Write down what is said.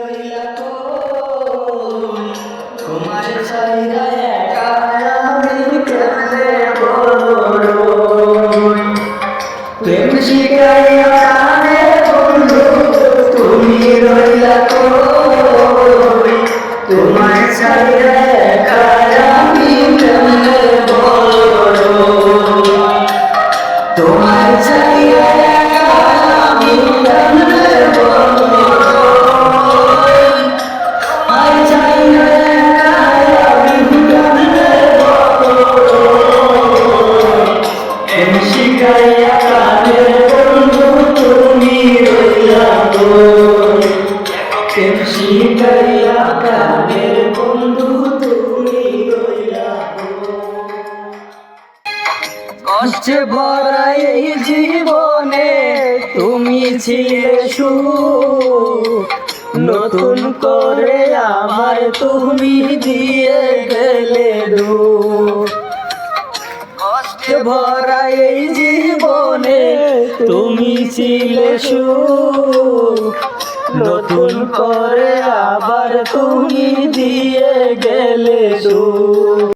রইলা কই তোমার ছাইরা একা আমি কেমনে বড়ই প্রেম শিখাইয়া কানে বন্ধু তুমি রইলা কই তোমার ছাইরা একা আমি কেমনে বড়ই তোমার ছাইরা একা আমি কেমনে বড়ই তোমার ছাইরা একা আমি কেমনে বড়ই প্রেম শিখাইয়া কানে বন্ধু তুমি রইলা কই প্রেম শিখাইয়া কানে বন্ধু তুমি রইলা কষ্টে ভরা এই জীবনে তুমি ছিলে সুখ নতুন করে আমার তুমি দিয়ে গেলে দুঃখ কষ্টে ভরা এই জীবনে তুমি ছিলে সুখ নতুন করে আবার তুমি দিয়ে গেলে দুঃখ